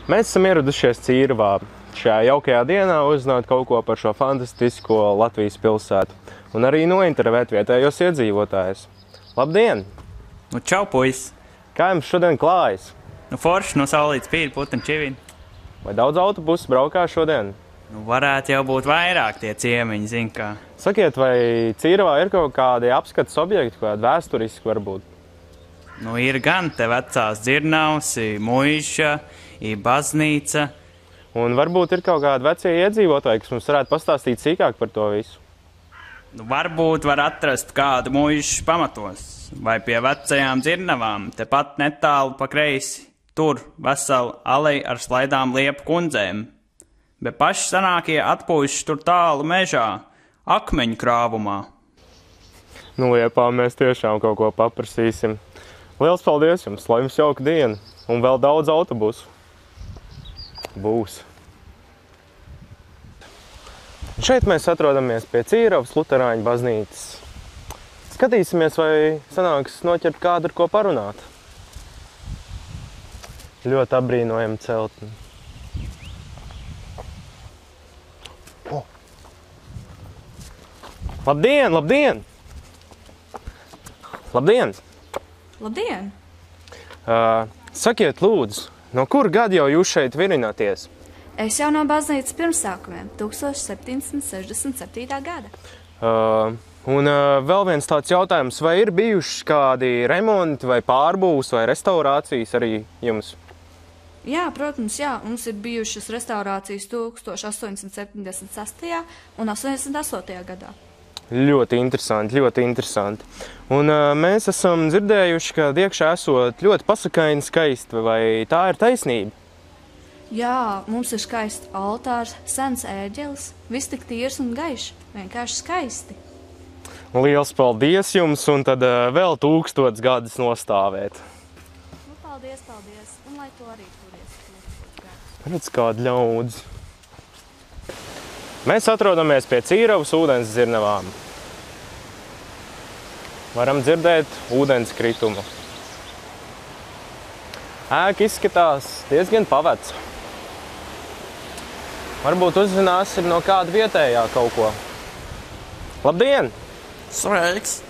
Mēs esam ieradušies Cīravā šajā jaukajā dienā uzzināt kaut ko par šo fantastisko Latvijas pilsētu un arī nointervēt vietējos iedzīvotājus. Labdien! Nu, čau, puisis! Kā jums šodien klājas? Nu, forši, no saulītes pīri, puteņi čivini. Vai daudz autobusu braukā šodien? Nu, varētu jau būt vairāk tie ciemiņi, zin kā. Sakiet, vai Cīravā ir kaut kādi apskates objekti, kādi vēsturiski varbūt? Nu, ir gan te vecās dzirnavas, muiža, baznīca. Un varbūt ir kaut kādi vecie iedzīvotāji, kas mums varētu pastāstīt sīkāk par to visu? Nu, varbūt var atrast kādu muižu pamatos, vai pie vecajām dzirnavām, tepat netālu pa kreisi. Tur vesela aleja ar slaidām liepu kundzēm. Bet paši sanākie atpūšas tur tālu mežā, akmeņu krāvumā. Nu, Liepā mēs tiešām kaut ko paprasīsim. Liels paldies jums, lai jums jauka diena un vēl daudz autobusu. Būs. Šeit mēs atrodamies pie Cīravas luterāņu baznīcas. Skatīsimies, vai sanāks noķert kādu, ar ko parunāt. Ļoti apbrīnojama celtne. Oh. Labdien, labdien! Labdien! Labdien! Sakiet, lūdzu, no kura gada jau jūs šeit virināties? Es jau no baznīcas pirmsākumiem, 1767. gada. Un vēl viens tāds jautājums, vai ir bijuši kādi remonti vai pārbūves vai restaurācijas arī jums? Jā, protams, jā. Mums ir bijušas restaurācijas 1876. un 88. gadā. Ļoti interesanti, ļoti interesanti. Un mēs esam dzirdējuši, ka iekšā esot ļoti pasakaini skaisti, vai tā ir taisnība? Jā, mums ir skaists altārs, sens ērģelis, viss tik tīrs un gaišs, vienkārši skaisti. Liels paldies jums, un tad vēl 1000 gadus nostāvēt. Nu, paldies, paldies, un lai to arī turies 1000 gadus. Redz, kādi ļaudz. Mēs atrodamies pie Cīravas ūdens dzirnavām. Varam dzirdēt ūdens kritumu. Ēka izskatās diezgan paveca. Varbūt uzzināsim no kāda vietējā kaut ko. Labdien! Sveiks!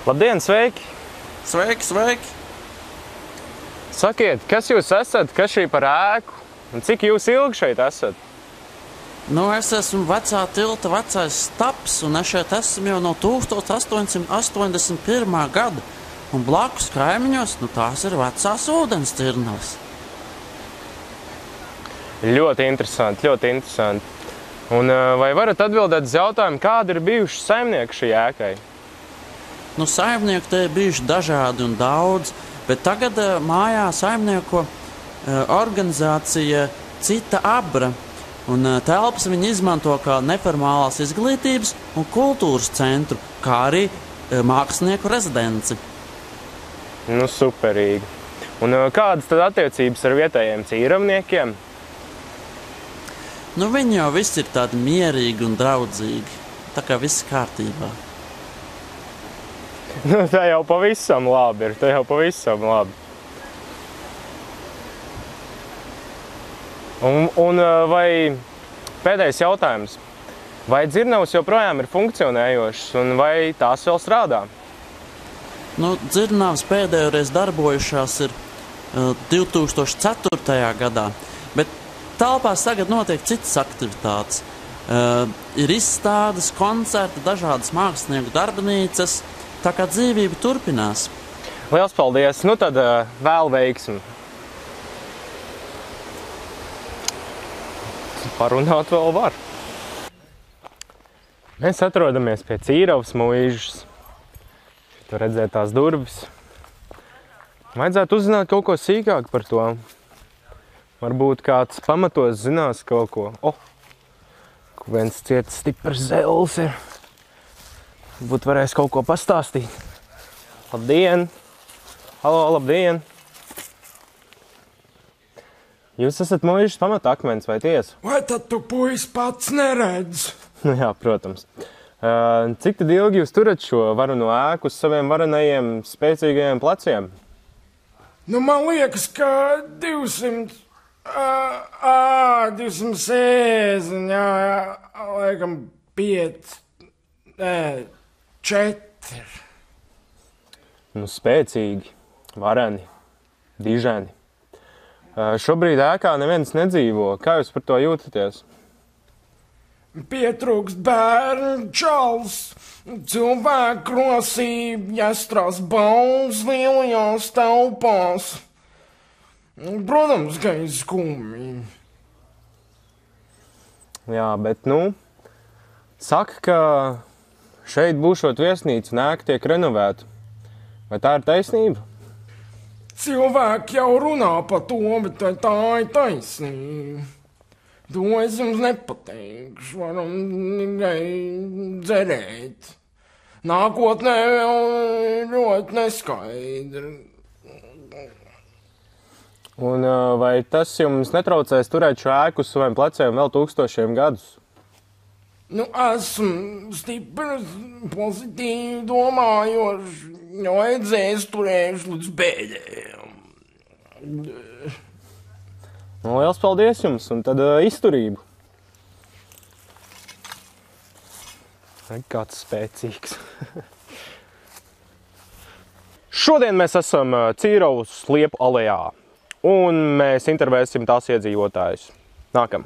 Labdien, sveiki! Sveiki, sveiki! Sakiet, kas jūs esat, kas šī par ēku un cik jūs ilgi šeit esat? Nu, es esmu vecā tilta vecais staps, un es šeit esmu jau no 1881. gada. Un blakus kaimiņos, nu tās ir vecās ūdens dzirnavas. Ļoti interesanti, ļoti interesanti. Un vai varat atbildēt uz jautājumu, kādi ir bijuši saimnieki šī ēkai? Nu, saimnieki te ir bijuši dažādi un daudz, bet tagad mājā saimnieko organizācija Cita Abra. Un telpas viņi izmanto kā neformālās izglītības un kultūras centru, kā arī mākslinieku rezidenci. Nu, superīgi. Un kādas tad attiecības ar vietējiem cīravniekiem? Nu, viņi jau visi ir tādi mierīgi un draudzīgi. Tā kā viss kārtībā. Nu, tā jau pavisam labi ir, tā jau pavisam labi. Un vai pēdējais jautājums, vai dzirnavas joprojām ir funkcionējošas un vai tās vēl strādā? Nu, dzirnavas pēdējoreiz darbojušās ir 2004. gadā, bet telpās tagad notiek citas aktivitātes. Ir izstādes, koncerti, dažādas mākslinieku darbnīcas, tā kā dzīvība turpinās. Liels paldies, nu tad vēl veiksmi. Parunāt vēl var. Mēs atrodamies pie Cīravas muižas. Tur redzēt tās durvis. Vajadzētu uzzināt kaut ko sīkāk par to. Varbūt kāds pamatos zinās kaut ko. Viens ciets stiprs zels ir. Varbūt varēs kaut ko pastāstīt. Labdien! Halo, labdien! Jūs esat muižas pamatakmens vai tiesa? Vai tad tu, puisis, pats neredz? Nu jā, protams. Cik tad ilgi jūs turat šo varano ēku uz saviem varanajiem, spēcīgajiem pleciem? Nu, man liekas, ka 200 260, jā, laikam 5, 4. Nu, spēcīgi, vareni, diženi. Šobrīd ēkā neviens nedzīvo. Kā jūs par to jūtaties? Pietrūkst bērnu čals, cilvēku rosība, jāstrās bauns lielajās telpās. Protams, ka ir skumji. Jā, bet, saka, ka šeit būšot viesnīca un ēka tiek renovēta. Vai tā ir taisnība? Cilvēki jau runā par to, bet tā ir taisnība. To es jums nepateikšu, varam tikai dzerēt. Nākotnē vēl ļoti neskaidra. Un vai tas jums netraucēs turēt šo ēku uz saviem pleciem vēl 1000 gadus? Esmu stiprs, pozitīvi domājošs, jo edzēs turēšu līdz bēdējiem. Liels paldies jums, un tad izturību. Kāds spēcīgs. Šodien mēs esam Cīravas Liepu alejā, un mēs intervēsim tās iedzīvotājus. Nākam.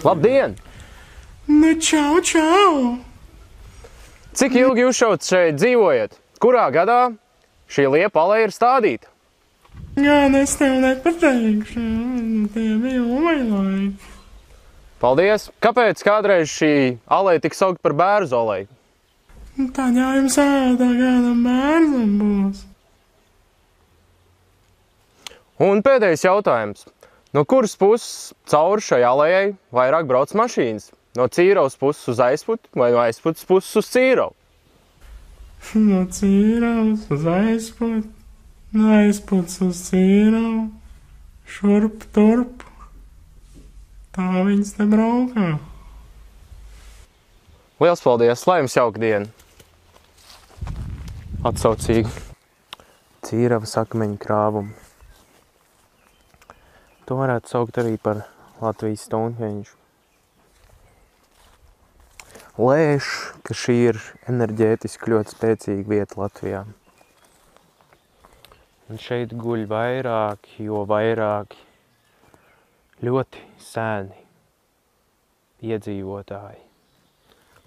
Labdien! Nu, čau, čau! Cik ilgi jūs šeit dzīvojat? Kurā gadā šī Liepa aleja ir stādīta? Jā, es tev nepateikšu, tie bija laiki. Paldies! Kāpēc kādreiz šī aleja tika saukt par bērzu aleju? Tad jau jums ēdā kādam bērnam būs. Un pēdējais jautājums. No kuras puses cauri šai alejai vairāk brauc mašīnas? No Cīravas puses uz Aizputi vai no Aizputas puses uz Cīravu? No Cīravas uz Aizputi, no Aizputas uz Cīravu, šurp turp. Tā viņas te braukā. Liels paldies, lai jums jauka diena. Atsaucīgi. Cīravas akmeņu krāvumu. To varētu saukt arī par Latvijas Stonehenge. Lēš, ka šī ir enerģētiski ļoti spēcīga vieta Latvijā. Un šeit guļ vairāki, jo vairāki ļoti sēni iedzīvotāji.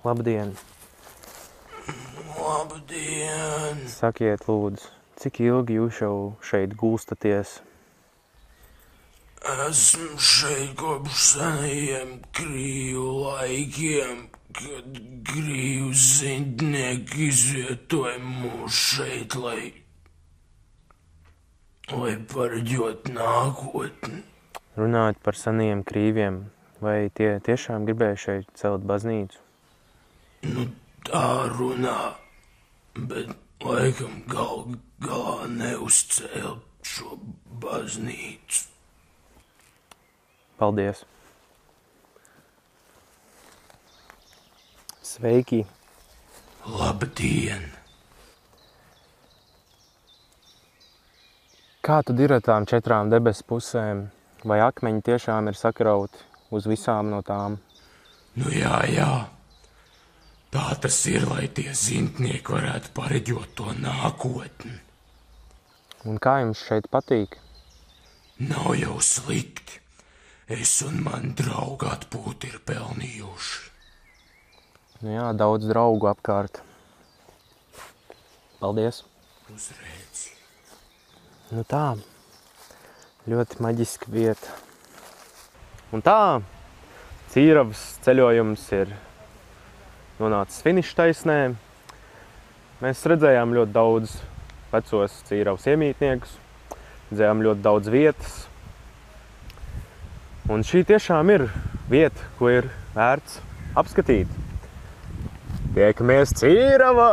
Labdien! Labdien! Sakiet, lūdzu, cik ilgi jūs jau šeit gulstaties? Esmu šeit kopš senajiem krīvu laikiem, kad krīvu zintnieki izvietoja mūs šeit, lai pareģot nākotni. Runājot par senajiem krīviem, vai tie tiešām gribēja šeit celt baznīcu? Nu, tā runā, bet laikam galā neuzcēla šo baznīcu. Paldies! Sveiki! Labdien! Kā tad ir ar tām 4 debesu pusēm? Vai akmeņi tiešām ir sakrauti uz visām no tām? Nu jā. Tā tas ir, lai tie zintnieki varētu pareģot to nākotni. Un kā jums šeit patīk? Nav jau slikti. Es un mani draugi atpūti ir pelnījuši. Nu jā, daudz draugu apkārt. Paldies! Uzreiz. Nu tā, ļoti maģiska vieta. Un tā, Cīravas ceļojums ir nonācis finiša taisnē. Mēs redzējām ļoti daudz vecos Cīravas iemītniekus, redzējām ļoti daudz vietas. Un šī tiešām ir vieta, ko ir vērts apskatīt. Tiekamies Cīravā!